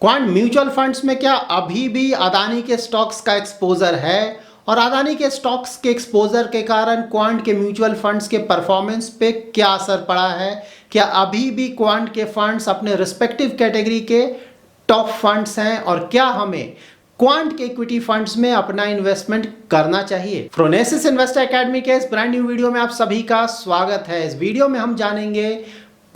Quant mutual funds में क्या अभी भी अदानी के स्टॉक्स का एक्सपोजर है? और अदानी के स्टॉक्स के एक्सपोजर के कारण क्वांट के म्यूचुअल फंड्स के परफॉर्मेंस पे क्या असर पड़ा है? क्या अभी भी क्वांट के फंड्स अपने रिस्पेक्टिव कैटेगरी के टॉप फंड्स हैं? और क्या हमें क्वांट के इक्विटी फंड्स में अपना इन्वेस्टमेंट करना चाहिए? फ्रोनेसिस इन्वेस्टर एकेडमी के इस ब्रांड न्यू वीडियो में आप सभी का स्वागत है। इस वीडियो में हम जानेंगे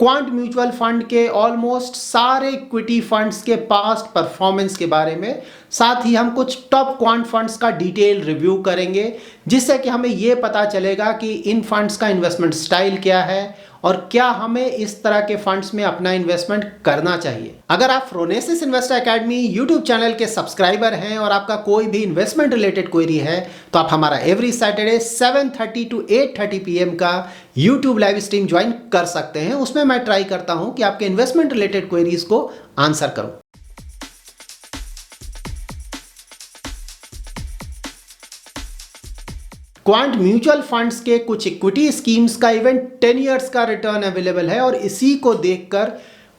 क्वांट म्यूचुअल फंड के ऑलमोस्ट सारे इक्विटी फंड्स के पास्ट परफॉर्मेंस के बारे में। साथ ही हम कुछ टॉप क्वांट फंड्स का डिटेल रिव्यू करेंगे, जिससे कि हमें यह पता चलेगा कि इन फंड्स का इन्वेस्टमेंट स्टाइल क्या है और क्या हमें इस तरह के फंड्स में अपना इन्वेस्टमेंट करना चाहिए। अगर आप phronesis investor academy YouTube channel के सब्सक्राइबर हैं और आपका कोई भी इन्वेस्टमेंट रिलेटेड क्वेरी है, तो आप हमारा एवरी सैटरडे 7:30 to 8:30 PM का यूट्यूब लाइव स्ट्रीम ज्वाइन कर सकते हैं। उसमें मैं ट्राई करता हूं कि आपके इन्वेस्टमेंट रिलेटेड क्वेरीज को आंसर करूं। क्वांट म्यूचुअल फंड्स के कुछ इक्विटी स्कीम्स का इवन 10 इयर्स का रिटर्न अवेलेबल है और इसी को देखकर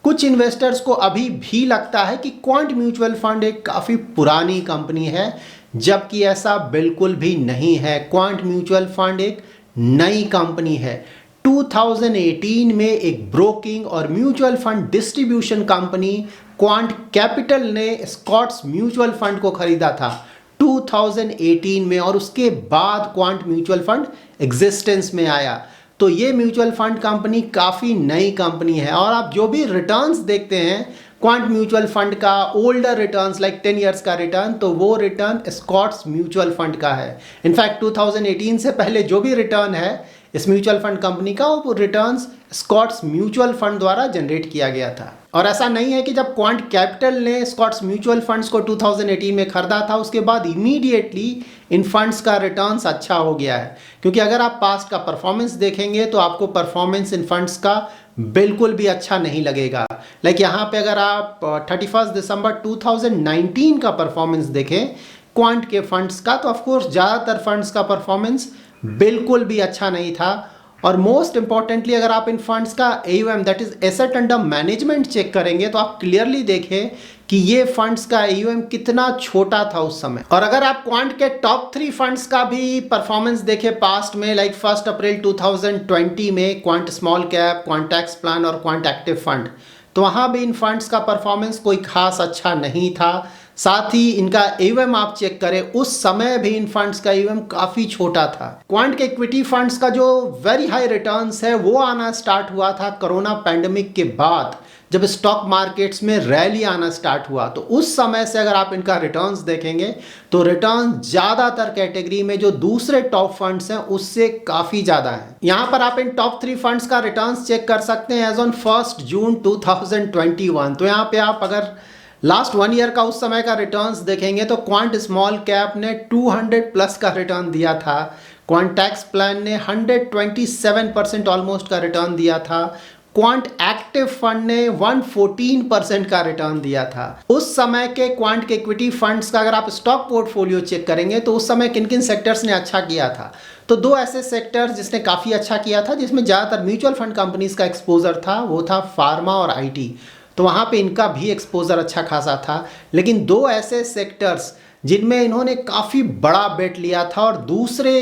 कुछ इन्वेस्टर्स को अभी भी लगता है कि क्वांट म्यूचुअल फंड एक काफ़ी पुरानी कंपनी है, जबकि ऐसा बिल्कुल भी नहीं है। क्वांट म्यूचुअल फंड एक नई कंपनी है। 2018 में एक ब्रोकिंग और mutual fund distribution company quant capital ने स्कॉट्स म्यूचुअल फंड को खरीदा था 2018 में, और उसके बाद क्वांट म्यूचुअल फंड एग्जिस्टेंस में आया। तो ये म्यूचुअल फंड कंपनी काफ़ी नई कंपनी है और आप जो भी रिटर्न्स देखते हैं क्वांट म्यूचुअल फंड का, ओल्डर रिटर्न्स लाइक 10 इयर्स का रिटर्न, तो वो रिटर्न स्कॉट्स म्यूचुअल फंड का है। इनफैक्ट 2018 से पहले जो भी रिटर्न है इस म्यूचुअल फंड कंपनी का, वो रिटर्न्स स्कॉट्स म्यूचुअल फंड द्वारा जनरेट किया गया था। और ऐसा नहीं है कि जब क्वांट कैपिटल ने स्कॉट्स म्यूचुअल फंड्स को 2018 में खरीदा था उसके बाद इमीडिएटली इन फंड्स का रिटर्न्स अच्छा हो गया है। क्योंकि अगर आप पास्ट का परफॉर्मेंस देखेंगे तो आपको परफॉर्मेंस इन फंड्स का बिल्कुल भी अच्छा नहीं लगेगा। लाइक यहाँ पे अगर आप 31 दिसंबर 2019 का परफॉर्मेंस देखें क्वांट के फंड्स का, तो ऑफकोर्स ज़्यादातर फंड्स का परफॉर्मेंस बिल्कुल भी अच्छा नहीं था। और मोस्ट इंपॉर्टेंटली अगर आप इन फंड्स का AUM that is asset under management check करेंगे तो आप क्लियरली देखें कि ये फंड्स का AUM कितना छोटा था उस समय। और अगर आप क्वांट के टॉप 3 फंड्स का भी परफॉर्मेंस देखें पास्ट में, लाइक 1 अप्रैल 2020 में quant small cap, quant tax plan और क्वांट एक्टिव फंड, तो वहाँ भी इन फंड्स का परफॉर्मेंस कोई खास अच्छा नहीं था। साथ ही इनका AUM आप चेक करें, उस समय भी इन फंड्स का AUM काफ़ी छोटा था। क्वांट के इक्विटी फंड्स का जो वेरी हाई रिटर्न्स है वो आना स्टार्ट हुआ था कोरोना पैंडमिक के बाद, जब स्टॉक मार्केट्स में रैली आना स्टार्ट हुआ। तो उस समय से अगर आप इनका रिटर्न्स देखेंगे तो रिटर्न ज़्यादातर कैटेगरी में जो दूसरे टॉप फंड्स हैं उससे काफ़ी ज़्यादा है। यहाँ पर आप इन टॉप 3 फंड्स का रिटर्न्स चेक कर सकते हैं एज ऑन 1 जून 2021। तो यहाँ पे आप अगर लास्ट 1 ईयर का उस समय का रिटर्न्स देखेंगे तो क्वांट स्मॉल कैप ने 200 प्लस का रिटर्न दिया था, क्वांट टैक्स प्लान ने 127% ऑलमोस्ट का रिटर्न दिया था, क्वांट एक्टिव फंड ने 114% का रिटर्न दिया था। उस समय के क्वांट के इक्विटी फंड्स का अगर आप स्टॉक पोर्टफोलियो चेक करेंगे तो उस समय किन किन सेक्टर्स ने अच्छा किया था, तो 2 ऐसे सेक्टर्स जिसने काफ़ी अच्छा किया था, जिसमें ज़्यादातर म्यूचुअल फंड कंपनीज का एक्सपोजर था, वो था फार्मा और IT। तो वहाँ पे इनका भी एक्सपोजर अच्छा खासा था। लेकिन 2 ऐसे सेक्टर्स जिनमें इन्होंने काफ़ी बड़ा बेट लिया था और दूसरे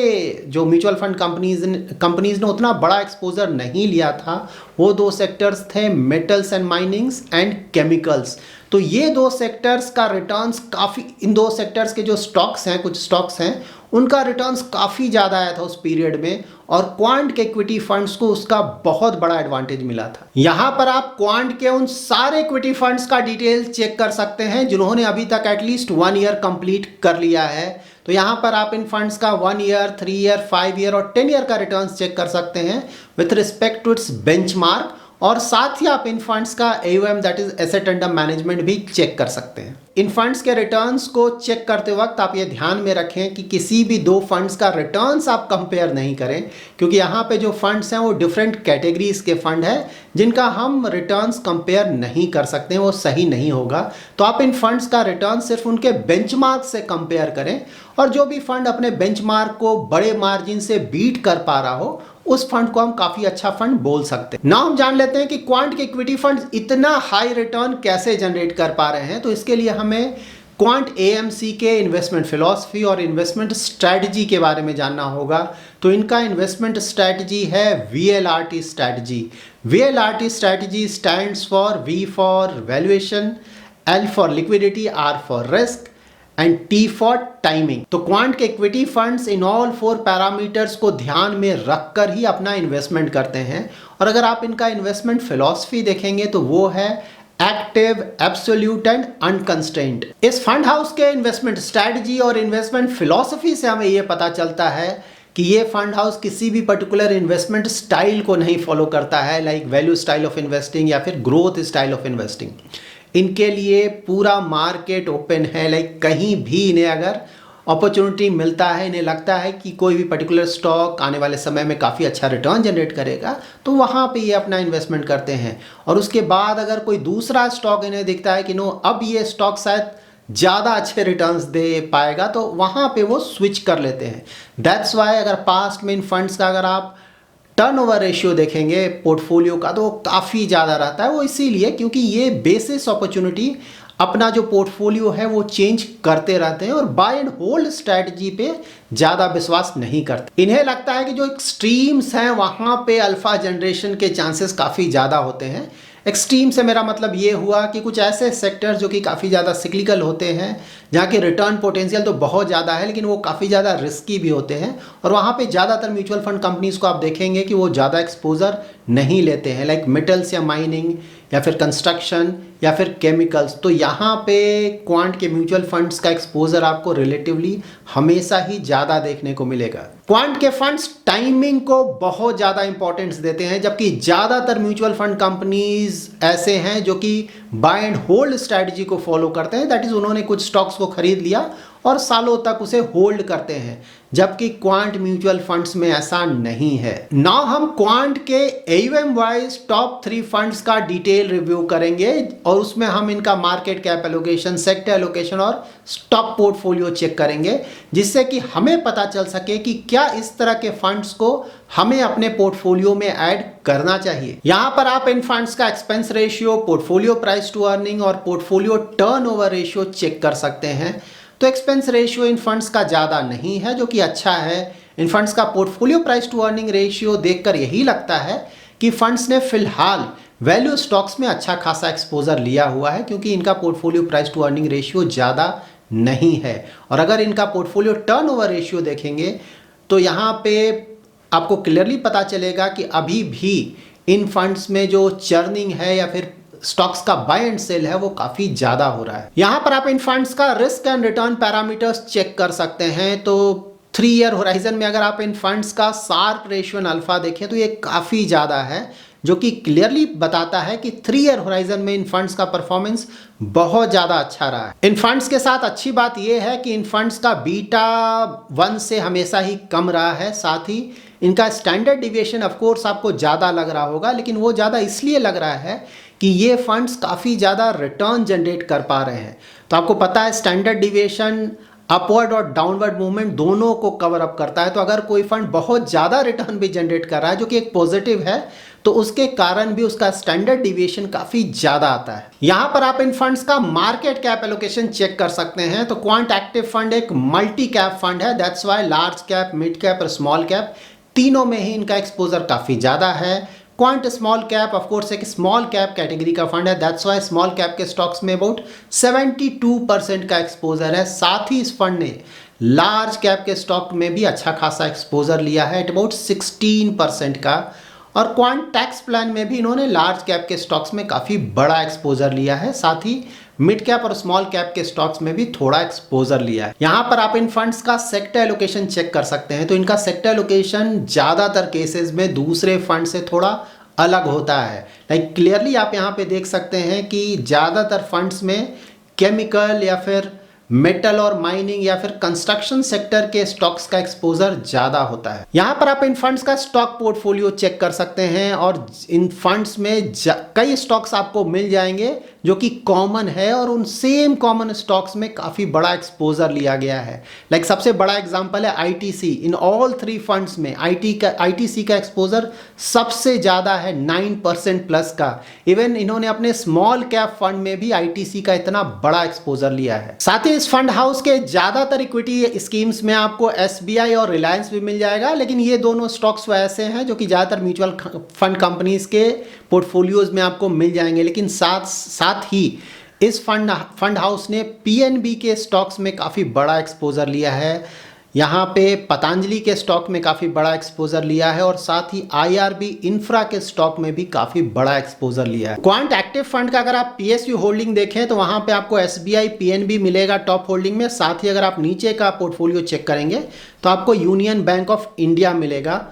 जो म्यूचुअल फंड कंपनीज ने उतना बड़ा एक्सपोजर नहीं लिया था, वो 2 सेक्टर्स थे metals and minings and chemicals. तो ये 2 सेक्टर्स का रिटर्न्स काफ़ी, इन 2 सेक्टर्स के जो स्टॉक्स हैं, कुछ स्टॉक्स हैं, उनका रिटर्न्स काफ़ी ज़्यादा आया था उस पीरियड में, और क्वांट के इक्विटी फंड्स को उसका बहुत बड़ा एडवांटेज मिला था। यहाँ पर आप क्वांट के उन सारे इक्विटी फंड्स का डिटेल चेक कर सकते हैं जिन्होंने अभी तक एटलीस्ट 1 ईयर कंप्लीट कर लिया है। तो यहाँ पर आप इन फंड्स का 1 ईयर, 3 ईयर, 5 ईयर और 10 ईयर का रिटर्न्स चेक कर सकते हैं with respect to its benchmark. और साथ ही आप इन फंड्स का AUM that is asset under management भी चेक कर सकते हैं। इन फंड्स के रिटर्न्स को चेक करते वक्त आप ये ध्यान में रखें कि किसी भी 2 फंड्स का रिटर्न्स आप कंपेयर नहीं करें, क्योंकि यहाँ पे जो फंड्स हैं वो डिफरेंट कैटेगरीज के फंड है जिनका हम रिटर्न्स कंपेयर नहीं कर सकते हैं, वो सही नहीं होगा। तो आप इन फंड्स का रिटर्न सिर्फ उनके बेंचमार्क से कंपेयर करें, और जो भी फंड अपने बेंचमार्क को बड़े मार्जिन से बीट कर पा रहा हो उस फंड को हम काफी अच्छा फंड बोल सकते हैं। नाउ हम जान लेते हैं कि क्वांट के इक्विटी फंड्स इतना हाई रिटर्न कैसे जनरेट कर पा रहे हैं। तो इसके लिए हमें क्वांट एएमसी के इन्वेस्टमेंट फिलॉसफी और इन्वेस्टमेंट स्ट्रैटेजी के बारे में जानना होगा। तो इनका इन्वेस्टमेंट स्ट्रैटेजी है VLRT strategy. VLRT strategy stands for V for valuation, L for liquidity, R for risk and T for timing. तो क्वांट के equity funds in all 4 parameters को ध्यान में रखकर ही अपना इन्वेस्टमेंट करते हैं। और अगर आप इनका इन्वेस्टमेंट फिलॉसफी देखेंगे तो वो है एक्टिव, एब्सोल्यूट एंड अनकंस्ट्रेंट। इस फंड हाउस के इन्वेस्टमेंट स्ट्रैटेजी और इन्वेस्टमेंट फिलॉसफी से हमें यह पता चलता है कि ये फंड हाउस किसी भी पर्टिकुलर इन्वेस्टमेंट स्टाइल को नहीं फॉलो करता है, like value style of investing या फिर ग्रोथ स्टाइल ऑफ इन्वेस्टिंग। इनके लिए पूरा मार्केट ओपन है, लाइक कहीं भी इन्हें अगर अपॉर्चुनिटी मिलता है, इन्हें लगता है कि कोई भी पर्टिकुलर स्टॉक आने वाले समय में काफ़ी अच्छा रिटर्न जनरेट करेगा, तो वहाँ पे ये अपना इन्वेस्टमेंट करते हैं। और उसके बाद अगर कोई दूसरा स्टॉक इन्हें दिखता है कि नो अब ये स्टॉक शायद ज़्यादा अच्छे रिटर्न्स दे पाएगा, तो वहाँ पे वो स्विच कर लेते हैं। दैट्स वाई अगर पास्ट में इन फंड्स का अगर आप टर्नओवर रेशियो देखेंगे पोर्टफोलियो का, तो वो काफ़ी ज़्यादा रहता है। वो इसीलिए क्योंकि ये बेसिस अपॉर्चुनिटी अपना जो पोर्टफोलियो है वो चेंज करते रहते हैं और बाय एंड होल्ड स्ट्रैटेजी पे ज़्यादा विश्वास नहीं करते। इन्हें लगता है कि जो एक्सट्रीम्स हैं वहाँ पे अल्फा जनरेशन के चांसेस काफ़ी ज़्यादा होते हैं। एक्सट्रीम से मेरा मतलब ये हुआ कि कुछ ऐसे सेक्टर्स जो कि काफ़ी ज़्यादा सिक्लिकल होते हैं, जहाँ की रिटर्न पोटेंशियल तो बहुत ज़्यादा है लेकिन वो काफ़ी ज़्यादा रिस्की भी होते हैं। और वहाँ पे ज़्यादातर म्यूचुअल फंड कंपनीज़ को आप देखेंगे कि वो ज़्यादा एक्सपोजर नहीं लेते हैं, लाइक मेटल्स या माइनिंग या फिर कंस्ट्रक्शन या फिर केमिकल्स। तो यहाँ पे क्वांट के म्यूचुअल फंड्स का एक्सपोजर आपको रिलेटिवली हमेशा ही ज़्यादा देखने को मिलेगा। क्वांट के फंड्स टाइमिंग को बहुत ज़्यादा इंपॉर्टेंस देते हैं, जबकि ज़्यादातर म्यूचुअल फंड कंपनीज ऐसे हैं जो कि बाय एंड होल्ड स्ट्रैटेजी को फॉलो करते हैं। दैट इज़ उन्होंने कुछ स्टॉक्स को खरीद लिया और सालों तक उसे होल्ड करते हैं, जबकि क्वांट म्यूचुअल फंड्स में ऐसा नहीं है। नाउ हम क्वांट के एयूएम वाइज टॉप 3 फंड्स का डिटेल रिव्यू करेंगे और उसमें हम इनका market cap allocation, sector allocation और स्टॉक पोर्टफोलियो चेक करेंगे, जिससे कि हमें पता चल सके कि क्या इस तरह के फंड्स को हमें अपने पोर्टफोलियो में ऐड करना चाहिए। यहां पर आप इन फंड्स का expense ratio, portfolio price to earning और पोर्टफोलियो टर्नओवर रेशियो चेक कर सकते हैं। तो एक्सपेंस रेशियो इन फंड्स का ज़्यादा नहीं है, जो कि अच्छा है। इन फंड्स का portfolio price to earning ratio देखकर यही लगता है कि फंड्स ने फिलहाल वैल्यू स्टॉक्स में अच्छा खासा एक्सपोजर लिया हुआ है, क्योंकि इनका portfolio price to earning ratio ज़्यादा नहीं है। और अगर इनका पोर्टफोलियो टर्नओवर रेशियो देखेंगे तो यहाँ पे आपको क्लियरली पता चलेगा कि अभी भी इन फंड्स में जो चर्निंग है या फिर स्टॉक्स का बाय एंड सेल है वो काफी ज्यादा हो रहा है। यहां पर आप इन फंड्स का risk and return parameters check कर सकते हैं। तो 3 ईयर होराइजन में अगर आप इन फंड्स का शार्प रेशियो एंड अल्फा देखें तो ये काफी ज्यादा है, जो कि क्लियरली बताता है कि 3 ईयर होराइजन में इन फंड्स का परफॉर्मेंस बहुत ज़्यादा अच्छा रहा है। इन फंड्स के साथ अच्छी बात यह है कि इन फंड्स का बीटा 1 से हमेशा ही कम रहा है। साथ ही इनका स्टैंडर्ड डिविएशन ऑफ कोर्स आपको ज़्यादा लग रहा होगा, लेकिन वो ज़्यादा इसलिए लग रहा है कि ये फंड्स काफ़ी ज़्यादा रिटर्न जनरेट कर पा रहे हैं। तो आपको पता है स्टैंडर्ड डिविएशन अपवर्ड और डाउनवर्ड मूवमेंट दोनों को कवर अप करता है। तो अगर कोई फंड बहुत ज़्यादा रिटर्न भी जनरेट कर रहा है, जो कि एक पॉजिटिव है, तो उसके कारण भी उसका स्टैंडर्ड डिविएशन काफ़ी ज़्यादा आता है। यहाँ पर आप इन फंड्स का मार्केट कैप एलोकेशन चेक कर सकते हैं। तो क्वांट एक्टिव फंड एक मल्टी कैप फंड है। That's why large cap, mid cap और स्मॉल कैप तीनों में ही इनका एक्सपोजर काफ़ी ज़्यादा है। Quant small cap of course एक स्मॉल कैप कैटेगरी का फंड है। दैट्स वाई स्मॉल कैप के स्टॉक्स में अबाउट 72% का एक्सपोजर है। साथ ही इस फंड ने लार्ज कैप के स्टॉक में भी अच्छा खासा एक्सपोजर लिया है, एट अबाउट 16% का। और क्वांट टैक्स प्लान में भी इन्होंने लार्ज कैप के स्टॉक्स में काफ़ी बड़ा एक्सपोजर लिया है। साथ ही मिड कैप और स्मॉल कैप के स्टॉक्स में भी थोड़ा एक्सपोजर लिया है। यहाँ पर आप इन फंड्स का सेक्टर एलोकेशन चेक कर सकते हैं। तो इनका सेक्टर एलोकेशन ज़्यादातर केसेस में दूसरे फंड से थोड़ा अलग होता है। लाइक क्लियरली आप यहाँ पे देख सकते हैं कि ज़्यादातर फंड्स में केमिकल या फिर मेटल और माइनिंग या फिर कंस्ट्रक्शन सेक्टर के स्टॉक्स का एक्सपोजर ज़्यादा होता है। यहाँ पर आप इन फंड्स का स्टॉक पोर्टफोलियो चेक कर सकते हैं और इन फंड्स में कई स्टॉक्स आपको मिल जाएंगे जो कि कॉमन है और उन सेम कॉमन स्टॉक्स में काफ़ी बड़ा एक्सपोजर लिया गया है। लाइक सबसे बड़ा एग्जांपल है आईटीसी। इन ऑल 3 फंड्स में आईटीसी का एक्सपोजर सबसे ज़्यादा है, 9% प्लस का। इवन इन्होंने अपने स्मॉल कैप फंड में भी आईटीसी का इतना बड़ा एक्सपोजर लिया है। साथ ही इस फंड हाउस के ज़्यादातर इक्विटी स्कीम्स में आपको एसबीआई और रिलायंस भी मिल जाएगा, लेकिन ये दोनों स्टॉक्स ऐसे हैं जो कि ज़्यादातर म्यूचुअल फंड कंपनीज के पोर्टफोलियोज में आपको मिल जाएंगे। लेकिन साथ ही इस फंड हाउस ने पीएनबी के स्टॉक्स में काफ़ी बड़ा एक्सपोजर लिया है, यहाँ पे पतंजलि के स्टॉक में काफ़ी बड़ा एक्सपोजर लिया है और साथ ही आईआरबी इंफ्रा के स्टॉक में भी काफ़ी बड़ा एक्सपोजर लिया है। क्वांट एक्टिव फंड का अगर आप पीएसयू होल्डिंग देखें तो वहाँ पे आपको एसबीआई पीएनबी मिलेगा टॉप होल्डिंग में। साथ ही अगर आप नीचे का पोर्टफोलियो चेक करेंगे तो आपको यूनियन बैंक ऑफ इंडिया मिलेगा।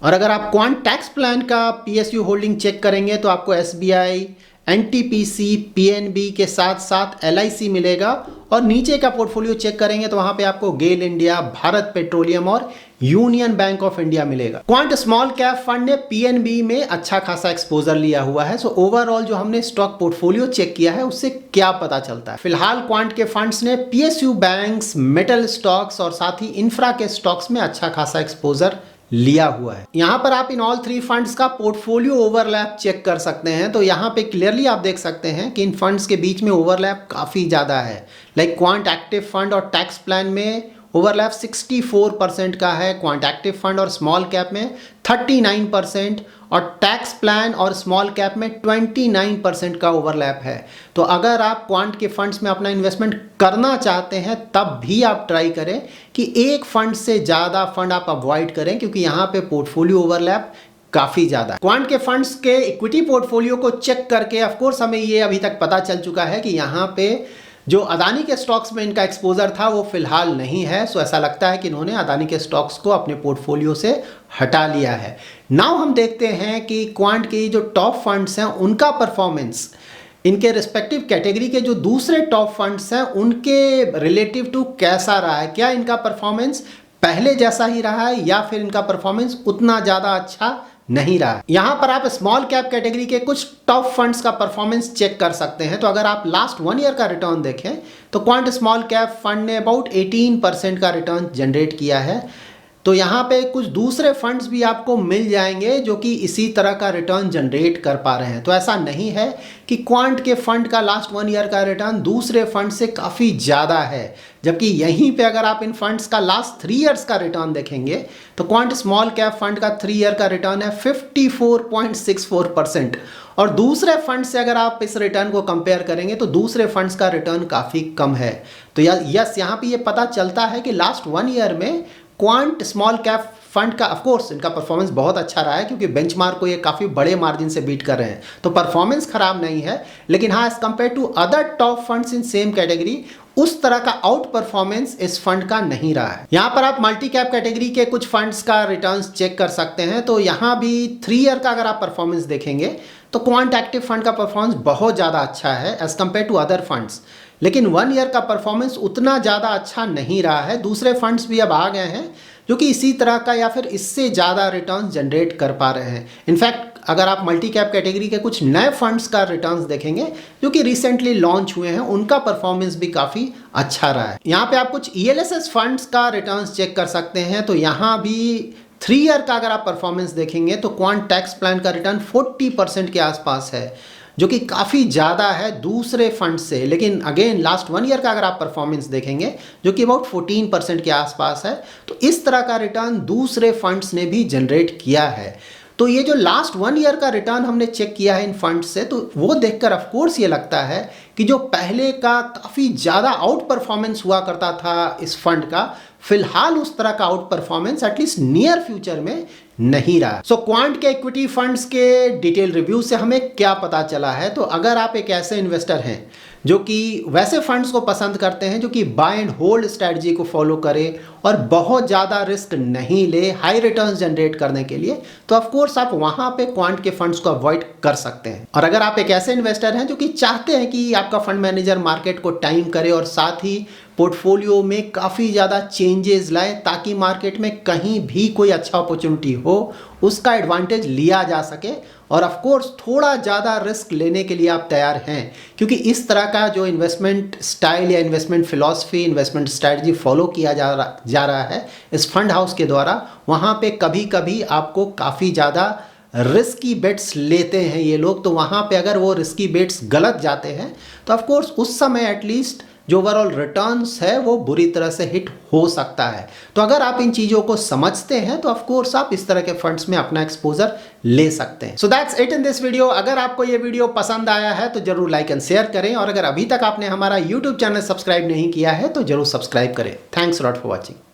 और अगर आप क्वांट टैक्स प्लान का पीएसयू होल्डिंग चेक करेंगे तो आपको एसबीआई, एनटीपीसी, पीएनबी के साथ साथ एलआईसी मिलेगा। और नीचे का पोर्टफोलियो चेक करेंगे तो वहां पे आपको गेल इंडिया, भारत पेट्रोलियम और यूनियन बैंक ऑफ इंडिया मिलेगा। क्वांट स्मॉल कैप फंड ने पीएनबी में अच्छा खासा एक्सपोजर लिया हुआ है। सो ओवरऑल जो हमने स्टॉक पोर्टफोलियो चेक किया है उससे क्या पता चलता है? फिलहाल क्वांट के फंड्स ने पीएसयू बैंक्स, मेटल स्टॉक्स और साथ ही इंफ्रा के स्टॉक्स में अच्छा खासा एक्सपोजर लिया हुआ है। यहां पर आप इन ऑल 3 फंड्स का पोर्टफोलियो ओवरलैप चेक कर सकते हैं। तो यहां पे क्लियरली आप देख सकते हैं कि इन फंड्स के बीच में ओवरलैप काफ़ी ज़्यादा है। लाइक क्वांट एक्टिव फंड और टैक्स प्लान में ओवरलैप 64% का है, क्वांट एक्टिव फंड और स्मॉल कैप में 39% और टैक्स प्लान और स्मॉल कैप में 29% का ओवरलैप है। तो अगर आप क्वांट के फंड्स में अपना इन्वेस्टमेंट करना चाहते हैं तब भी आप ट्राई करें कि एक फंड से ज़्यादा फंड आप अवॉइड करें, क्योंकि यहाँ पे पोर्टफोलियो ओवरलैप काफ़ी ज़्यादा। क्वांट के फंड्स के इक्विटी पोर्टफोलियो को चेक करके ऑफकोर्स हमें ये अभी तक पता चल चुका है कि यहाँ पे जो अदानी के स्टॉक्स में इनका एक्सपोजर था वो फिलहाल नहीं है। सो ऐसा लगता है कि इन्होंने अदानी के स्टॉक्स को अपने पोर्टफोलियो से हटा लिया है। नाउ हम देखते हैं कि क्वांट के जो टॉप फंड्स हैं उनका परफॉर्मेंस इनके रिस्पेक्टिव कैटेगरी के जो दूसरे टॉप फंड्स हैं उनके रिलेटिव टू कैसा रहा है। क्या इनका परफॉर्मेंस पहले जैसा ही रहा है या फिर इनका परफॉर्मेंस उतना ज़्यादा अच्छा नहीं रहा। यहां पर आप स्मॉल कैप कैटेगरी के कुछ टॉप फंड्स का परफॉर्मेंस चेक कर सकते हैं। तो अगर आप लास्ट 1 ईयर का रिटर्न देखें तो क्वांट स्मॉल कैप फंड ने अबाउट 18% का रिटर्न जनरेट किया है। तो यहाँ पे कुछ दूसरे फंड्स भी आपको मिल जाएंगे जो कि इसी तरह का रिटर्न जनरेट कर पा रहे हैं। तो ऐसा नहीं है कि क्वांट के फंड का लास्ट 1 ईयर का रिटर्न दूसरे फंड से काफ़ी ज़्यादा है, जबकि यहीं पे अगर आप इन फंड्स का लास्ट 3 ईयर्स का रिटर्न देखेंगे तो क्वांट स्मॉल कैप फंड का 3 ईयर का रिटर्न है 54.64% और दूसरे फंड से अगर आप इस रिटर्न को कंपेयर करेंगे तो दूसरे फंड्स का रिटर्न काफ़ी कम है। तो यस यहाँ पे ये पता चलता है कि लास्ट 1 ईयर में क्वांट स्मॉल कैप फंड का ऑफकोर्स इनका परफॉर्मेंस बहुत अच्छा रहा है, क्योंकि बेंचमार्क को ये काफ़ी बड़े मार्जिन से बीट कर रहे हैं। तो परफॉर्मेंस खराब नहीं है, लेकिन हाँ as compare to other top funds in same category उस तरह का आउट परफॉर्मेंस इस फंड का नहीं रहा है। यहाँ पर आप मल्टी कैप कैटेगरी के कुछ फंड्स का रिटर्न्स चेक कर सकते हैं। तो यहाँ भी 3 ईयर का अगर आप परफॉर्मेंस देखेंगे तो क्वांट एक्टिव फंड का परफॉर्मेंस बहुत ज़्यादा अच्छा है as compare to other funds, लेकिन 1 ईयर का परफॉर्मेंस उतना ज़्यादा अच्छा नहीं रहा है। दूसरे फंड्स भी अब आ गए हैं जो कि इसी तरह का या फिर इससे ज़्यादा रिटर्न्स जनरेट कर पा रहे हैं। इनफैक्ट अगर आप मल्टी कैप कैटेगरी के कुछ नए फंड्स का रिटर्न्स देखेंगे जो कि रिसेंटली लॉन्च हुए हैं, उनका परफॉर्मेंस भी काफ़ी अच्छा रहा है। यहाँ पे आप कुछ ELSS फंड्स का रिटर्न्स चेक कर सकते हैं। तो यहाँ भी 3 ईयर का अगर आप परफॉर्मेंस देखेंगे तो क्वांट टैक्स प्लान का रिटर्न 40% के आसपास है, जो कि काफ़ी ज़्यादा है दूसरे फंड से। लेकिन अगेन लास्ट 1 ईयर का अगर आप परफॉर्मेंस देखेंगे जो कि अबाउट 14% के आसपास है, तो इस तरह का रिटर्न दूसरे फंड्स ने भी जनरेट किया है। तो ये जो लास्ट 1 ईयर का रिटर्न हमने चेक किया है इन फंड्स से, तो वो देखकर ऑफकोर्स ये लगता है कि जो पहले का काफ़ी ज़्यादा आउट परफॉर्मेंस हुआ करता था इस फंड का, फिलहाल उस तरह का out performance at least near future में नहीं रहा। सो क्वांट के इक्विटी फंड्स के डिटेल रिव्यू से हमें क्या पता चला है? तो अगर आप एक ऐसे इन्वेस्टर हैं जो कि वैसे फंड्स को पसंद करते हैं जो कि बाय एंड होल्ड स्ट्रेटजी को फॉलो करे और बहुत ज़्यादा रिस्क नहीं ले हाई रिटर्न्स जनरेट करने के लिए, तो ऑफकोर्स आप वहाँ पे क्वांट के फंड्स को अवॉइड कर सकते हैं। और अगर आप एक ऐसे इन्वेस्टर हैं जो कि चाहते हैं कि आपका फंड मैनेजर मार्केट को टाइम करे और साथ ही पोर्टफोलियो में काफ़ी ज़्यादा चेंजेस लाए ताकि मार्केट में कहीं भी कोई अच्छा अपॉर्चुनिटी हो उसका एडवांटेज लिया जा सके और ऑफ कोर्स थोड़ा ज़्यादा रिस्क लेने के लिए आप तैयार हैं, क्योंकि इस तरह का जो इन्वेस्टमेंट स्टाइल या investment philosophy, investment strategy follow किया जा रहा है इस फंड हाउस के द्वारा, वहाँ पे कभी कभी आपको काफ़ी ज़्यादा रिस्की बेट्स लेते हैं ये लोग। तो वहाँ पे अगर वो रिस्की बेट्स गलत जाते हैं तो ऑफ कोर्स उस समय एटलीस्ट जो ओवरऑल रिटर्न्स है वो बुरी तरह से हिट हो सकता है। तो अगर आप इन चीज़ों को समझते हैं तो ऑफ कोर्स आप इस तरह के फंड्स में अपना एक्सपोजर ले सकते हैं। So that's it in this video. अगर आपको ये वीडियो पसंद आया है तो जरूर लाइक एंड शेयर करें, और अगर अभी तक आपने हमारा यूट्यूब चैनल सब्सक्राइब नहीं किया है तो जरूर सब्सक्राइब करें। Thanks lot for watching.